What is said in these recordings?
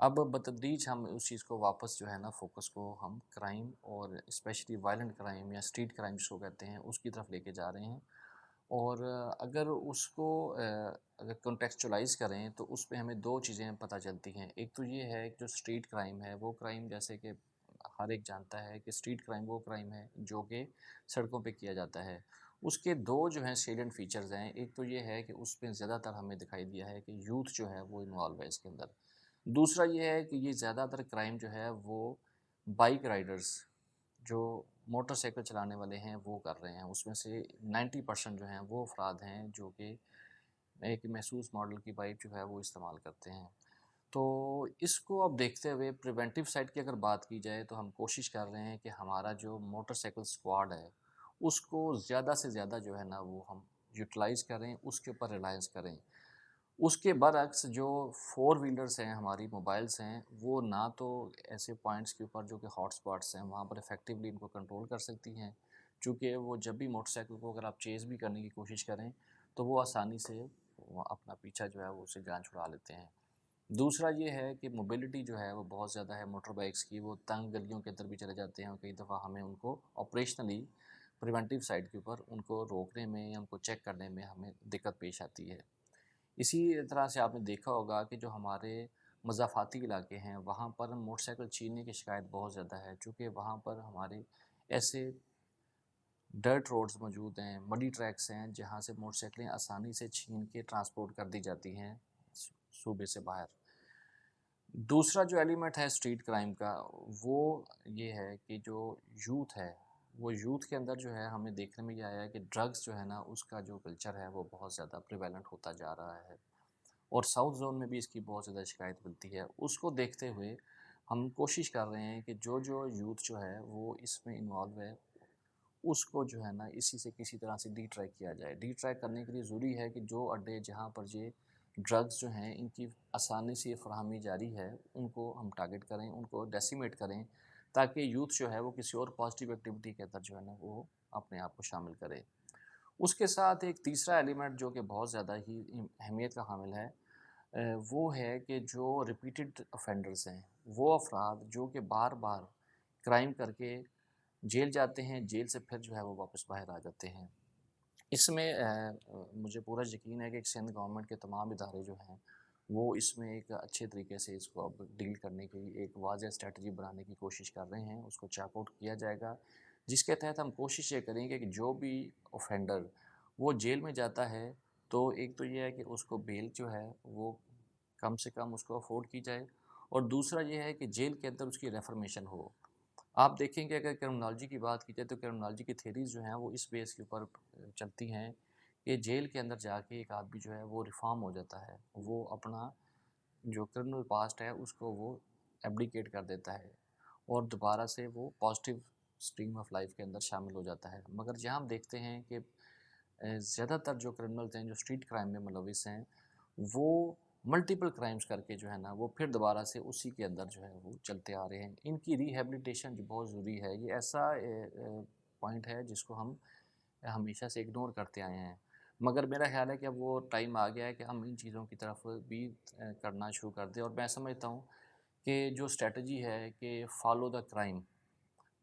اب بتدریج ہم اس چیز کو واپس جو ہے نا فوکس کو ہم کرائم اور اسپیشلی وائلنٹ کرائم یا اسٹریٹ کرائم جس کو کہتے ہیں اس کی طرف لے کے جا رہے ہیں. اور اگر اس کو اگر کنٹیکسچولائز کریں تو اس پہ ہمیں دو چیزیں پتہ چلتی ہیں. ایک تو یہ ہے کہ جو اسٹریٹ کرائم ہے وہ کرائم جیسے کہ ہر ایک جانتا ہے کہ اسٹریٹ کرائم وہ کرائم ہے جو کہ سڑکوں پہ کیا جاتا ہے. اس کے دو جو ہیں سیلینٹ فیچرز ہیں. ایک تو یہ ہے کہ اس پہ زیادہ تر ہمیں دکھائی دیا ہے کہ یوتھ جو ہے وہ انوالو ہے اس کے اندر. دوسرا یہ ہے کہ یہ زیادہ تر کرائم جو ہے وہ بائک رائڈرز جو موٹر سائیکل چلانے والے ہیں وہ کر رہے ہیں. اس میں سے 90% جو ہیں وہ افراد ہیں جو کہ ایک محسوس ماڈل کی بائک جو ہے وہ استعمال کرتے ہیں. تو اس کو اب دیکھتے ہوئے پریونٹیو سائڈ کی اگر بات کی جائے تو ہم کوشش کر رہے ہیں کہ ہمارا جو موٹر سائیکل اسکواڈ ہے اس کو زیادہ سے زیادہ جو ہے نا وہ ہم یوٹیلائز کریں, اس کے اوپر ریلائنس کریں. اس کے برعکس جو 4 ویلرز ہیں ہماری موبائلس ہیں وہ نہ تو ایسے پوائنٹس کے اوپر جو کہ ہاٹ سپاٹس ہیں وہاں پر افیکٹولی ان کو کنٹرول کر سکتی ہیں, چونکہ وہ جب بھی موٹر سائیکل کو اگر آپ چیز بھی کرنے کی کوشش کریں تو وہ آسانی سے اپنا پیچھا جو ہے وہ اسے جان چھڑا لیتے ہیں. دوسرا یہ ہے کہ موبلٹی جو ہے وہ بہت زیادہ ہے موٹر بائکس کی, وہ تنگ گلیوں کے اندر بھی چلے جاتے ہیں اور کئی دفعہ ہمیں ان کو آپریشنلی پریونٹیو سائڈ کے اوپر ان کو روکنے میں یا ان کو چیک کرنے میں ہمیں دقت پیش آتی ہے. اسی طرح سے آپ نے دیکھا ہوگا کہ جو ہمارے مضافاتی علاقے ہیں وہاں پر موٹر سائیکل چھیننے کی شکایت بہت زیادہ ہے, چونکہ وہاں پر ہمارے ایسے ڈرٹ روڈز موجود ہیں, مڈی ٹریکس ہیں جہاں سے موٹر سائیکلیں آسانی سے چھین کے ٹرانسپورٹ کر دی جاتی ہیں صوبے سے باہر. دوسرا جو ایلیمنٹ ہے اسٹریٹ کرائم کا وہ یہ ہے کہ جو یوتھ ہے وہ یوتھ کے اندر جو ہے ہمیں دیکھنے میں یہ آیا ہے کہ ڈرگس جو ہے نا اس کا جو کلچر ہے وہ بہت زیادہ پریویلنٹ ہوتا جا رہا ہے, اور ساؤتھ زون میں بھی اس کی بہت زیادہ شکایت ملتی ہے. اس کو دیکھتے ہوئے ہم کوشش کر رہے ہیں کہ جو یوتھ جو ہے وہ اس میں انوالو ہے اس کو جو ہے نا اسی سے کسی طرح سے ڈی ٹریک کیا جائے. ڈی ٹریک کرنے کے لیے ضروری ہے کہ جو اڈے جہاں پر یہ ڈرگز جو ہیں ان کی آسانی سے فراہمی جاری ہے ان کو ہم ٹارگٹ کریں, ان کو ڈیسیمیٹ کریں تاکہ یوتھ جو ہے وہ کسی اور پازیٹیو ایکٹیویٹی کے اندر جو ہے نا وہ اپنے آپ کو شامل کرے. اس کے ساتھ ایک تیسرا ایلیمنٹ جو کہ بہت زیادہ ہی اہمیت کا حامل ہے وہ ہے کہ جو ریپیٹڈ افینڈرز ہیں وہ افراد جو کہ بار بار کرائم کر کے جیل جاتے ہیں, جیل سے پھر جو ہے وہ واپس باہر آ جاتے ہیں. اس میں مجھے پورا یقین ہے کہ سندھ گورنمنٹ کے تمام ادارے جو ہیں وہ اس میں ایک اچھے طریقے سے اس کو اب ڈیل کرنے کی ایک واضح اسٹریٹجی بنانے کی کوشش کر رہے ہیں. اس کو چیک آؤٹ کیا جائے گا جس کے تحت ہم کوشش یہ کریں گے کہ جو بھی اوفینڈر وہ جیل میں جاتا ہے تو ایک تو یہ ہے کہ اس کو بیل جو ہے وہ کم سے کم اس کو افورڈ کی جائے, اور دوسرا یہ ہے کہ جیل کے اندر اس کی ریفرمیشن ہو. آپ دیکھیں کہ اگر کرمنالوجی کی بات کی جائے تو کرمنالوجی کی تھیریز جو ہیں وہ اس بیس کے اوپر چلتی ہیں کہ جیل کے اندر جا کے ایک آدمی جو ہے وہ ریفارم ہو جاتا ہے, وہ اپنا جو کرمنل پاسٹ ہے اس کو وہ ایبڈیکیٹ کر دیتا ہے اور دوبارہ سے وہ پازیٹیو اسٹریم آف لائف کے اندر شامل ہو جاتا ہے. مگر جہاں ہم دیکھتے ہیں کہ زیادہ تر جو کرمنلز ہیں جو اسٹریٹ کرائم میں ملوث ہیں وہ ملٹیپل کرائمز کر کے جو ہے نا وہ پھر دوبارہ سے اسی کے اندر جو ہے وہ چلتے آ رہے ہیں. ان کی ریہیبلیٹیشن جو بہت ضروری ہے, یہ ایسا پوائنٹ ہے جس کو ہم ہمیشہ سے اگنور کرتے آئے ہیں, مگر میرا خیال ہے کہ اب وہ ٹائم آ گیا ہے کہ ہم ان چیزوں کی طرف بھی کرنا شروع کر دیں. اور میں سمجھتا ہوں کہ جو اسٹریٹجی ہے کہ فالو دا کرائم,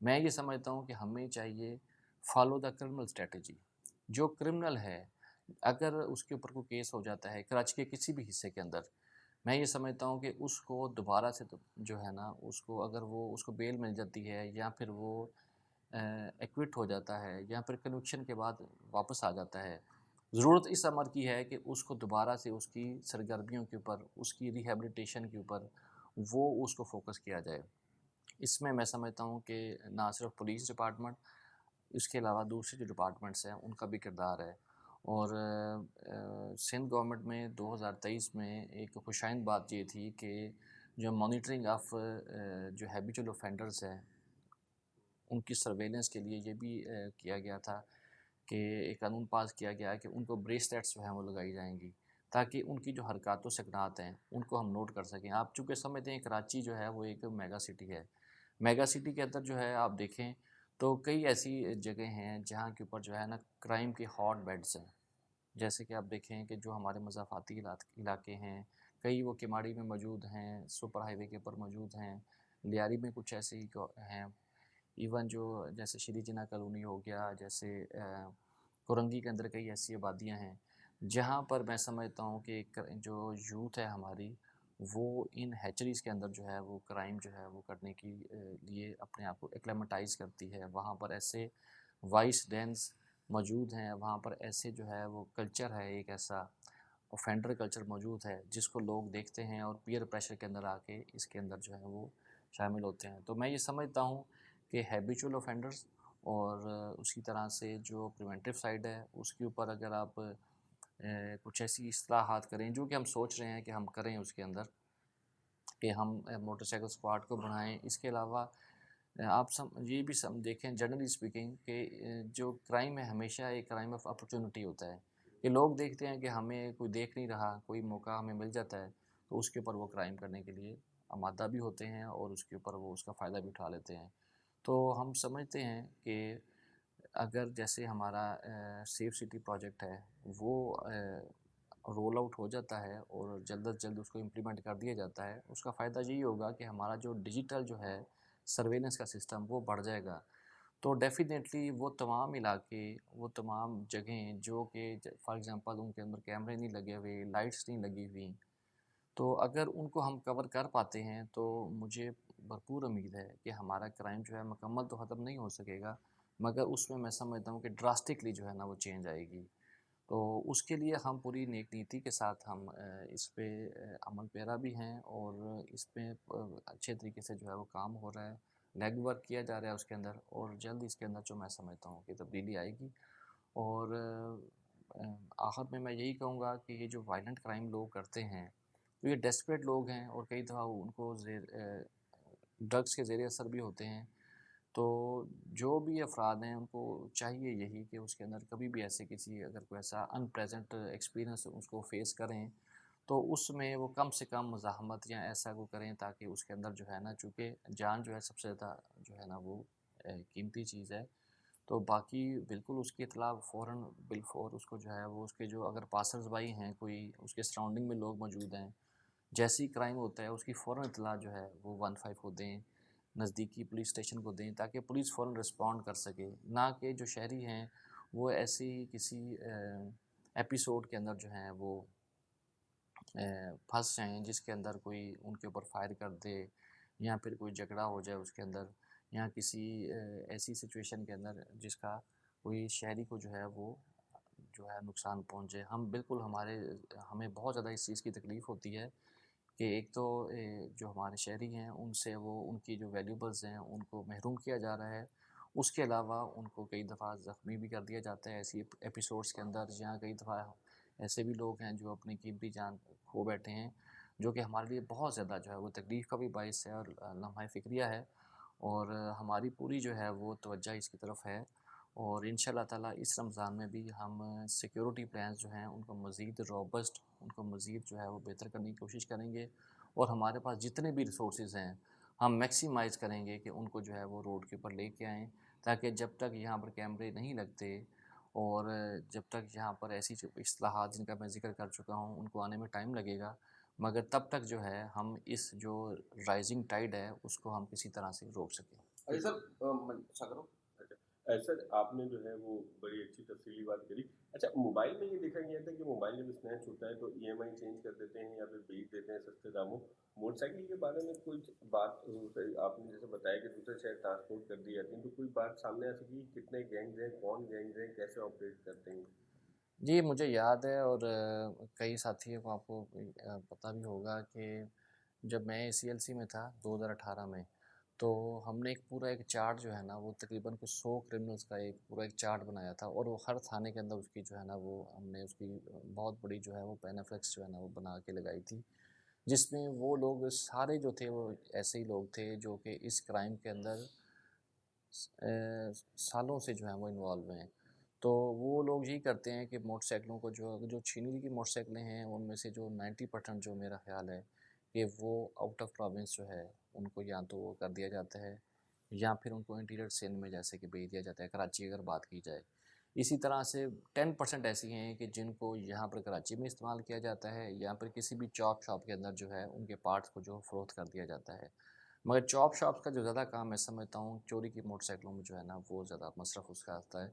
میں یہ سمجھتا ہوں کہ ہمیں چاہیے فالو دا کرمنل اسٹریٹجی. جو کرمنل ہے اگر اس کے اوپر کوئی کیس ہو جاتا ہے کراچی کے کسی بھی حصے کے اندر, میں یہ سمجھتا ہوں کہ اس کو دوبارہ سے جو ہے نا اس کو اگر وہ اس کو بیل مل جاتی ہے یا پھر وہ ایکوٹ ہو جاتا ہے یا پھر کنوکشن کے بعد واپس آ جاتا ہے, ضرورت اس امر کی ہے کہ اس کو دوبارہ سے اس کی سرگرمیوں کے اوپر, اس کی ریہیبلیٹیشن کے اوپر وہ اس کو فوکس کیا جائے. اس میں میں سمجھتا ہوں کہ نہ صرف پولیس ڈپارٹمنٹ, اس کے علاوہ دوسرے جو ڈپارٹمنٹس ہیں ان کا بھی کردار ہے. اور سندھ گورنمنٹ میں 2023 میں ایک خوشائند بات یہ تھی کہ جو مانیٹرنگ آف جو ہیبیچول اوفینڈرز ہیں ان کی سرویلنس کے لیے یہ بھی کیا گیا تھا کہ ایک قانون پاس کیا گیا کہ ان کو بریسلیٹس جو ہیں وہ لگائی جائیں گی تاکہ ان کی جو حرکات و سکنات ہیں ان کو ہم نوٹ کر سکیں. آپ چونکہ سمجھتے ہیں کراچی جو ہے وہ ایک میگا سٹی ہے, میگا سٹی کے اندر جو ہے آپ دیکھیں تو کئی ایسی جگہ ہیں جہاں کے اوپر جو ہے نا کرائم کے ہاٹ بیڈز ہیں, جیسے کہ آپ دیکھیں کہ جو ہمارے مضافاتی علاقے ہیں کئی وہ کماڑی میں موجود ہیں، سپر ہائی وے کے اوپر موجود ہیں، لیاری میں کچھ ایسے ہی ہیں، ایون جو جیسے شری جنا کالونی ہو گیا، جیسے کورنگی کے اندر کئی ایسی آبادیاں ہیں جہاں پر میں سمجھتا ہوں کہ جو یوتھ ہے ہماری وہ ان ہیچریز کے اندر جو ہے وہ کرائم جو ہے وہ کرنے کی لیے اپنے آپ کو ایکلیمٹائز کرتی ہے. وہاں پر ایسے وائس ڈینس موجود ہیں، وہاں پر ایسے جو ہے وہ کلچر ہے، ایک ایسا اوفینڈر کلچر موجود ہے جس کو لوگ دیکھتے ہیں اور پیئر پریشر کے اندر آ کے اس کے اندر جو ہے وہ شامل ہوتے ہیں. تو میں یہ سمجھتا ہوں کہ ہیبیچول اوفینڈرز اور اسی طرح سے جو پریونٹیو سائڈ ہے اس کے اوپر اگر آپ کچھ ایسی اصلاحات کریں جو کہ ہم سوچ رہے ہیں کہ ہم کریں، اس کے اندر کہ ہم موٹر سائیکل اسکواڈ کو بڑھائیں. اس کے علاوہ آپ یہ بھی دیکھیں جنرلی اسپیکنگ کہ جو کرائم ہے ہمیشہ ایک کرائم آف اپرچونٹی ہوتا ہے کہ لوگ دیکھتے ہیں کہ ہمیں کوئی دیکھ نہیں رہا، کوئی موقع ہمیں مل جاتا ہے تو اس کے اوپر وہ کرائم کرنے کے لیے آمادہ بھی ہوتے ہیں اور اس کے اوپر وہ اس کا فائدہ بھی اٹھا لیتے ہیں. تو ہم سمجھتے ہیں کہ اگر جیسے ہمارا سیف سٹی پروجیکٹ ہے وہ رول آؤٹ ہو جاتا ہے اور جلد از جلد اس کو امپلیمنٹ کر دیا جاتا ہے، اس کا فائدہ یہی ہوگا کہ ہمارا جو ڈیجیٹل جو ہے سرویلنس کا سسٹم وہ بڑھ جائے گا. تو ڈیفینیٹلی وہ تمام علاقے، وہ تمام جگہیں جو کہ فار ایگزامپل ان کے اندر کیمرے نہیں لگے ہوئے، لائٹس نہیں لگی ہوئی، تو اگر ان کو ہم کور کر پاتے ہیں تو مجھے بھرپور امید ہے کہ ہمارا کرائم جو ہے مکمل تو ختم نہیں ہو سکے گا، مگر اس میں سمجھتا ہوں کہ ڈراسٹکلی جو ہے نا وہ چینج آئے گی. تو اس کے لیے ہم پوری نیک نیتی کے ساتھ ہم اس پہ عمل پیرا بھی ہیں اور اس پہ اچھے طریقے سے جو ہے وہ کام ہو رہا ہے، لیگ ورک کیا جا رہا ہے اس کے اندر، اور جلد اس کے اندر جو میں سمجھتا ہوں کہ تبدیلی آئے گی. اور آخر میں یہی کہوں گا کہ یہ جو وائلنٹ کرائم لوگ کرتے ہیں تو یہ ڈیسپریٹ لوگ ہیں اور کئی دفعہ ان کو ڈرگس کے زیر اثر بھی ہوتے ہیں. تو جو بھی افراد ہیں ان کو چاہیے یہی کہ اس کے اندر کبھی بھی ایسے کسی اگر کوئی ایسا ان پریزنٹ ایکسپیرینس اس کو فیس کریں تو اس میں وہ کم سے کم مزاحمت یا ایسا کو کریں تاکہ اس کے اندر جو ہے نا، چونکہ جان جو ہے سب سے زیادہ جو ہے نا وہ قیمتی چیز ہے. تو باقی بالکل اس کی اطلاع فوراً بالفور اس کو جو ہے وہ اس کے جو اگر پاسرز بائی ہیں، کوئی اس کے سراؤنڈنگ میں لوگ موجود ہیں، جیسی کرائم ہوتا ہے اس کی فوراً اطلاع جو ہے وہ 15 کو دیں، نزدیکی پولیس اسٹیشن کو دیں تاکہ پولیس فوراً رسپونڈ کر سکے. نہ کہ جو شہری ہیں وہ ایسی کسی ایپیسوڈ کے اندر جو ہیں وہ پھنس جائیں جس کے اندر کوئی ان کے اوپر فائر کر دے یا پھر کوئی جھگڑا ہو جائے اس کے اندر، یا کسی ایسی سچویشن کے اندر جس کا کوئی شہری کو جو ہے وہ جو ہے نقصان پہنچے. ہم بالکل ہمیں بہت زیادہ اس چیز کی تکلیف ہوتی ہے کہ ایک تو جو ہمارے شہری ہیں ان سے وہ ان کی جو ویلیوبلز ہیں ان کو محروم کیا جا رہا ہے، اس کے علاوہ ان کو کئی دفعہ زخمی بھی کر دیا جاتا ہے ایسی ایپیسوڈز کے اندر، جہاں کئی دفعہ ایسے بھی لوگ ہیں جو اپنی قیمتی جان کھو بیٹھے ہیں، جو کہ ہمارے لیے بہت زیادہ جو ہے وہ تکلیف کا بھی باعث ہے اور لمحہ فکریہ ہے. اور ہماری پوری جو ہے وہ توجہ اس کی طرف ہے، اور انشاءاللہ تعالیٰ اس رمضان میں بھی ہم سیکیورٹی پلانز جو ہیں ان کو مزید روبسٹ، ان کو مزید جو ہے وہ بہتر کرنے کی کوشش کریں گے، اور ہمارے پاس جتنے بھی ریسورسز ہیں ہم میکسیمائز کریں گے کہ ان کو جو ہے وہ روڈ کے اوپر لے کے آئیں، تاکہ جب تک یہاں پر کیمرے نہیں لگتے اور جب تک یہاں پر ایسی اصلاحات جن کا میں ذکر کر چکا ہوں ان کو آنے میں ٹائم لگے گا، مگر تب تک جو ہے ہم اس جو رائزنگ ٹائیڈ ہے اس کو ہم کسی طرح سے روک سکیں. سر آپ نے جو ہے وہ بڑی اچھی تفصیلی بات کری. اچھا، موبائل میں یہ دیکھا گیا تھا کہ موبائل جب اسنیچ ہوتا ہے تو EMI چینج کر دیتے ہیں یا پھر بیچ دیتے ہیں سستے داموں. موٹر سائیکل کے بارے میں کوئی بات آپ نے جیسے بتایا کہ دوسرے شہر ٹرانسپورٹ کر دی جاتی ہیں، تو کوئی بات سامنے آ سکی کتنے گینگز ہیں، کون گینگز ہیں، کیسے آپریٹ کرتے ہیں؟ جی مجھے یاد ہے، اور کئی ساتھیوں کو آپ کو پتہ بھی ہوگا کہ جب میں CLC میں تھا 2018 میں، تو ہم نے ایک چارٹ جو ہے نا وہ تقریباً کچھ 100 کرمنلز کا ایک چارٹ بنایا تھا، اور وہ ہر تھانے کے اندر اس کی جو ہے نا وہ ہم نے اس کی بہت بڑی جو ہے وہ پینافلیکس جو ہے نا وہ بنا کے لگائی تھی، جس میں وہ لوگ سارے جو تھے وہ ایسے ہی لوگ تھے جو کہ اس کرائم کے اندر سالوں سے جو ہیں وہ انوالو ہیں. تو وہ لوگ یہی کرتے ہیں کہ موٹر سائیکلوں کو جو چھینی کی موٹر سائیکلیں ہیں ان میں سے جو 90% جو میرا خیال ہے کہ وہ آؤٹ آف پروونس جو ہے ان کو یا تو وہ کر دیا جاتا ہے یا پھر ان کو انٹیریئر سندھ میں جیسے کہ بھیج دیا جاتا ہے، کراچی اگر بات کی جائے، اسی طرح سے 10% ایسی ہیں کہ جن کو یہاں پر کراچی میں استعمال کیا جاتا ہے، یہاں پر کسی بھی چاپ شاپ کے اندر جو ہے ان کے پارٹس کو جو فروخت کر دیا جاتا ہے۔ مگر چاپ شاپس کا جو زیادہ کام میں سمجھتا ہوں چوری کی موٹر سائیکلوں میں جو ہے نا وہ زیادہ مصرف اس کا آتا ہے،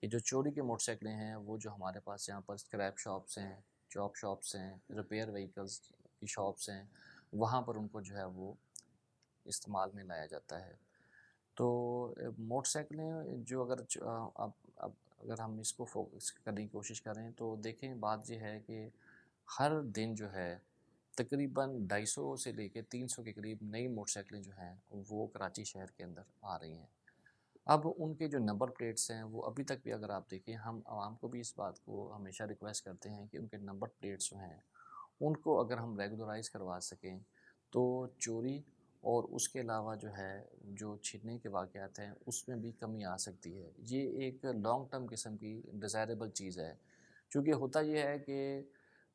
کہ جو چوری کی موٹر سائیکلیں ہیں وہ جو ہمارے پاس یہاں پر اسکریپ شاپس ہیں، چاپ شاپس ہیں، ریپیئر وہیکلس کی شاپس ہیں، وہاں پر ان کو جو ہے وہ استعمال میں لایا جاتا ہے۔ تو موٹر سائیکلیں جو اب اگر ہم اس کو فوکس کرنے کی کوشش کریں تو دیکھیں بات یہ ہے کہ ہر دن جو ہے تقریباً 250 سے لے کے 300 کے قریب نئی موٹر سائیکلیں جو ہیں وہ کراچی شہر کے اندر آ رہی ہیں۔ اب ان کے جو نمبر پلیٹس ہیں وہ ابھی تک بھی اگر آپ دیکھیں، ہم عوام کو بھی اس بات کو ہمیشہ ریکویسٹ کرتے ہیں کہ ان کے نمبر پلیٹس جو ہیں ان کو اگر ہم ریگولرائز کروا سکیں تو چوری اور اس کے علاوہ جو ہے جو چھیننے کے واقعات ہیں اس میں بھی کمی آ سکتی ہے۔ یہ ایک لانگ ٹرم قسم کی ڈیزائربل چیز ہے، چونکہ ہوتا یہ ہے کہ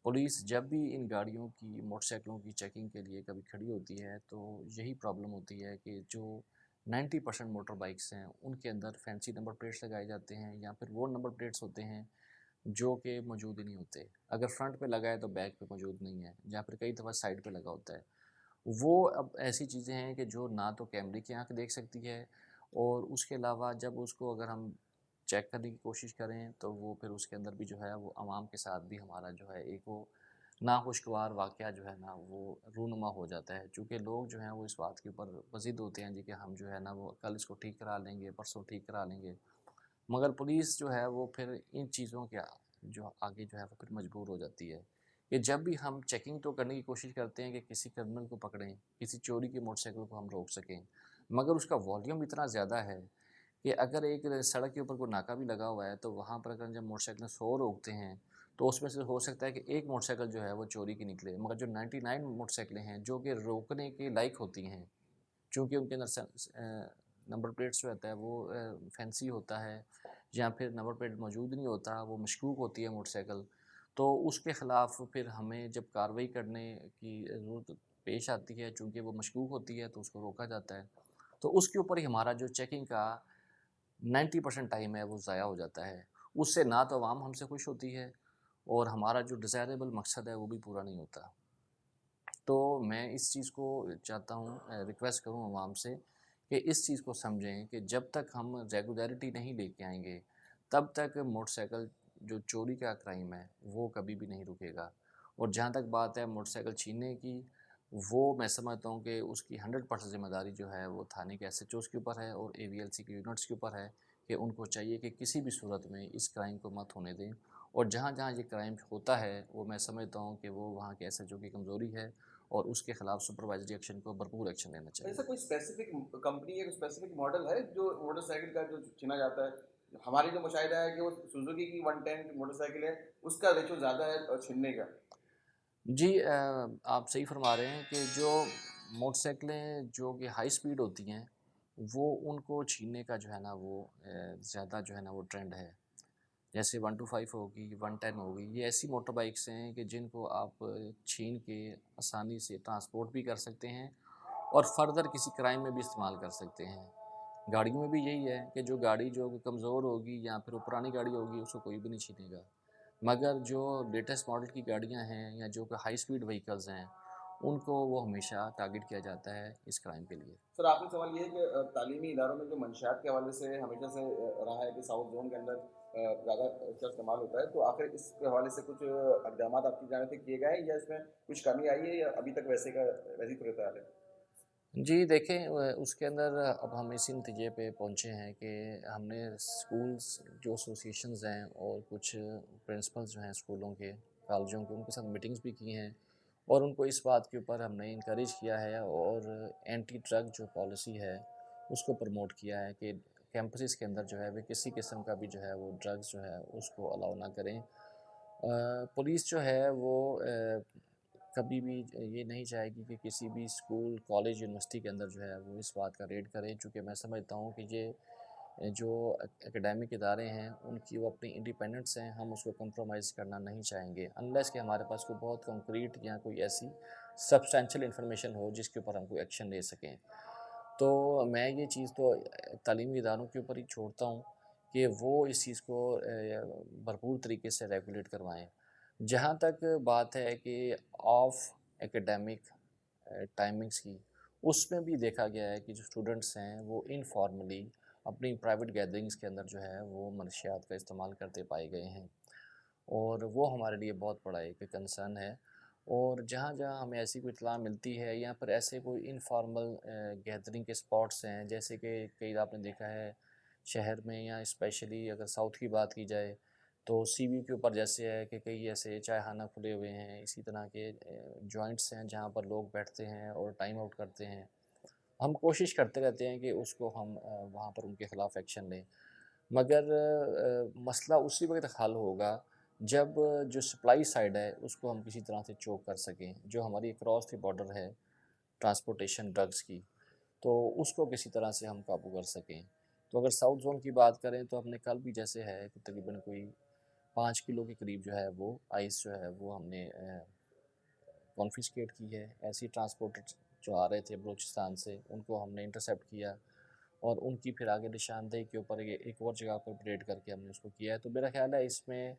پولیس جب بھی ان گاڑیوں کی موٹر سائیکلوں کی چیکنگ کے لیے کبھی کھڑی ہوتی ہے تو یہی پرابلم ہوتی ہے کہ جو 90% موٹر بائکس ہیں ان کے اندر فینسی نمبر پلیٹس لگائے جاتے ہیں، یا پھر وہ نمبر پلیٹس ہوتے ہیں جو کہ موجود ہی نہیں ہوتے۔ اگر فرنٹ پہ لگا ہے تو بیک پہ موجود نہیں ہے، یا پھر کئی دفعہ سائڈ پہ لگا ہوتا ہے۔ وہ اب ایسی چیزیں ہیں کہ جو نہ تو کیمرے کی آنکھ دیکھ سکتی ہے، اور اس کے علاوہ جب اس کو اگر ہم چیک کرنے کی کوشش کریں تو وہ پھر اس کے اندر بھی جو ہے وہ عوام کے ساتھ بھی ہمارا جو ہے ایک وہ ناخوشگوار واقعہ جو ہے نا وہ رونما ہو جاتا ہے، چونکہ لوگ جو ہیں وہ اس بات کے اوپر بضد ہوتے ہیں جی کہ ہم جو ہے نا وہ کل اس کو ٹھیک کرا لیں گے، پرسوں ٹھیک کرا لیں گے، مگر پولیس جو ہے وہ پھر ان چیزوں کے جو آگے جو ہے وہ پھر مجبور ہو جاتی ہے کہ جب بھی ہم چیکنگ تو کرنے کی کوشش کرتے ہیں کہ کسی کرمنل کو پکڑیں، کسی چوری کی موٹر سائیکل کو ہم روک سکیں، مگر اس کا والیوم اتنا زیادہ ہے کہ اگر ایک سڑک کے اوپر کوئی ناکہ بھی لگا ہوا ہے تو وہاں پر اگر جب موٹر سائیکلیں 100 روکتے ہیں تو اس میں سے ہو سکتا ہے کہ ایک موٹر سائیکل جو ہے وہ چوری کی نکلے، مگر جو 99 موٹر سائیکلیں ہیں جو کہ روکنے کے لائق ہوتی ہیں، چونکہ ان کے اندر نمبر پلیٹس جو ہوتا ہے وہ فینسی ہوتا ہے، یا پھر نمبر پلیٹ موجود نہیں ہوتا، وہ مشکوک ہوتی ہے موٹر سائیکل، تو اس کے خلاف پھر ہمیں جب کارروائی کرنے کی ضرورت پیش آتی ہے، چونکہ وہ مشکوک ہوتی ہے تو اس کو روکا جاتا ہے، تو اس کے اوپر ہی ہمارا جو چیکنگ کا 90% ٹائم ہے وہ ضائع ہو جاتا ہے۔ اس سے نہ تو عوام ہم سے خوش ہوتی ہے اور ہمارا جو ڈیزائربل مقصد ہے وہ بھی پورا نہیں ہوتا۔ تو میں اس چیز کو چاہتا ہوں، ریکویسٹ کروں عوام سے کہ اس چیز کو سمجھیں کہ جب تک ہم ریگولیرٹی نہیں لے کے آئیں گے تب تک موٹر سائیکل جو چوری کا کرائم ہے وہ کبھی بھی نہیں رکے گا۔ اور جہاں تک بات ہے موٹر سائیکل چھیننے کی، وہ میں سمجھتا ہوں کہ اس کی 100% ذمہ داری جو ہے وہ تھانے کے ایس ایچ اوز کے اوپر ہے اور AVLC کے یونٹس کے اوپر ہے، کہ ان کو چاہیے کہ کسی بھی صورت میں اس کرائم کو مت ہونے دیں، اور جہاں جہاں یہ کرائم ہوتا ہے وہ میں سمجھتا ہوں کہ وہ وہاں کے ایس ایچ او کی کمزوری ہے اور اس کے خلاف سپروائزری ایکشن کو بھرپور ایکشن لینا چاہیے۔ ایسا کوئی اسپیسیفک کمپنی یا اسپیسیفک ماڈل ہے جو موٹر سائیکل کا جو چھینا جاتا ہے؟ ہماری جو مشاہدہ ہے کہ وہ سوزوکی کی 110 موٹر سائیکل ہے، اس کا ریشو زیادہ ہے چھیننے کا۔ جی آپ صحیح فرما رہے ہیں کہ جو موٹر سائیکلیں جو کہ ہائی سپیڈ ہوتی ہیں وہ ان کو چھیننے کا جو ہے نا وہ زیادہ جو ہے نا وہ ٹرینڈ ہے، جیسے 125 ہوگی، 110 ہوگی، یہ ایسی موٹر بائکس ہیں کہ جن کو آپ چھین کے آسانی سے ٹرانسپورٹ بھی کر سکتے ہیں اور فردر کسی کرائم میں بھی استعمال کر سکتے ہیں۔ گاڑیوں میں بھی یہی ہے کہ جو گاڑی جو کمزور ہوگی یا پھر وہ پرانی گاڑی ہوگی اس کو کوئی بھی نہیں چھینے گا، مگر جو لیٹسٹ ماڈل کی گاڑیاں ہیں یا جو کہ ہائی سپیڈ وہیکلز ہیں ان کو وہ ہمیشہ ٹارگٹ کیا جاتا ہے اس کرائم کے لیے۔ سر آپ کا سوال یہ ہے کہ تعلیمی اداروں میں جو منشیات کے حوالے سے ہمیشہ سے رہا ہے کہ ساؤتھ زون کے اندر زیادہ اس کا استعمال ہوتا ہے، تو آخر اس کے حوالے سے کچھ اقدامات آپ کی جانب سے کیے گئے ہیں یا اس میں کچھ کمی آئی ہے یا ابھی تک ویسے کا ویسی صورتحال ہے؟ جی دیکھیں اس کے اندر اب ہم اسی نتیجے پہ پہنچے ہیں کہ ہم نے اسکولس جو ایسوسیشنز ہیں اور کچھ پرنسپلز جو ہیں اسکولوں کے، کالجوں کے، ان کے ساتھ میٹنگز بھی کی ہیں اور ان کو اس بات کے اوپر ہم نے انکریج کیا ہے اور اینٹی ڈرگ جو پالیسی ہے اس کو پروموٹ کیا ہے کہ کیمپسز کے اندر جو ہے وہ کسی قسم کا بھی جو ہے وہ ڈرگز جو ہے اس کو الاؤ نہ کریں۔ پولیس جو ہے وہ کبھی بھی یہ نہیں چاہے گی کہ کسی بھی اسکول، کالج، یونیورسٹی کے اندر جو ہے وہ اس بات کا ریڈ کریں، چونکہ میں سمجھتا ہوں کہ یہ جو اکیڈیمک ادارے ہیں ان کی وہ اپنی انڈیپینڈنس ہیں، ہم اس کو کمپرومائز کرنا نہیں چاہیں گے انلیس کہ ہمارے پاس کوئی بہت کنکریٹ یا کوئی ایسی سبسٹینشیل انفارمیشن ہو جس کے اوپر ہم کوئی ایکشن لے سکیں۔ تو میں یہ چیز تو تعلیمی اداروں کے اوپر ہی چھوڑتا ہوں کہ وہ اس چیز کو بھرپور طریقے سے ریگولیٹ کروائیں. جہاں تک بات ہے کہ آف ایکیڈیمک ٹائمنگس کی، اس میں بھی دیکھا گیا ہے کہ جو اسٹوڈنٹس ہیں وہ انفارملی اپنی پرائیویٹ گیدرنگس کے اندر جو ہے وہ منشیات کا استعمال کرتے پائے گئے ہیں، اور وہ ہمارے لیے بہت بڑا ایک کنسرن ہے. اور جہاں جہاں ہمیں ایسی کوئی اطلاع ملتی ہے یا پھر ایسے کوئی انفارمل گیدرنگ کے اسپاٹس ہیں، جیسے کہ کئی آپ نے دیکھا ہے شہر میں، یا اسپیشلی اگر ساؤتھ کی بات کی جائے تو سی وی کے اوپر جیسے ہے کہ کئی ایسے چائے خانہ کھلے ہوئے ہیں، اسی طرح کے جوائنٹس ہیں جہاں پر لوگ بیٹھتے ہیں اور ٹائم آؤٹ کرتے ہیں. ہم کوشش کرتے رہتے ہیں کہ اس کو ہم وہاں پر ان کے خلاف ایکشن لیں، مگر مسئلہ اسی وقت حل ہوگا جب جو سپلائی سائڈ ہے اس کو ہم کسی طرح سے چوک کر سکیں. جو ہماری اکراس دی بارڈر ہے ٹرانسپورٹیشن ڈرگس کی، تو اس کو کسی طرح سے ہم قابو کر سکیں. تو اگر ساؤتھ زون کی بات کریں تو ہم نے کل بھی جیسے ہے کہ تقریباً کوئی 5 کلو کے قریب جو ہے وہ آئس جو ہے وہ ہم نے کانفiscate کی ہے. ایسی ٹرانسپورٹر جو آ رہے تھے بلوچستان سے، ان کو ہم نے انٹرسیپٹ کیا اور ان کی پھر آگے نشاندہی کے اوپر ایک اور جگہ پر پریڈ کر کے ہم نے اس کو کیا ہے. تو میرا خیال ہے اس میں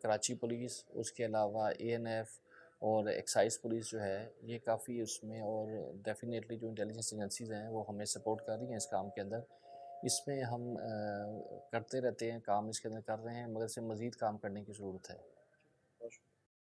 کراچی پولیس، اس کے علاوہ ANF اور ایکسائز پولیس جو ہے یہ کافی اس میں، اور ڈیفینیٹلی جو انٹیلیجنس ایجنسیز ہیں وہ ہمیں سپورٹ کر رہی ہیں اس کام کے اندر. اس میں ہم کرتے رہتے ہیں کام، اس کے اندر کر رہے ہیں، مگر اس سے مزید کام کرنے کی ضرورت ہے.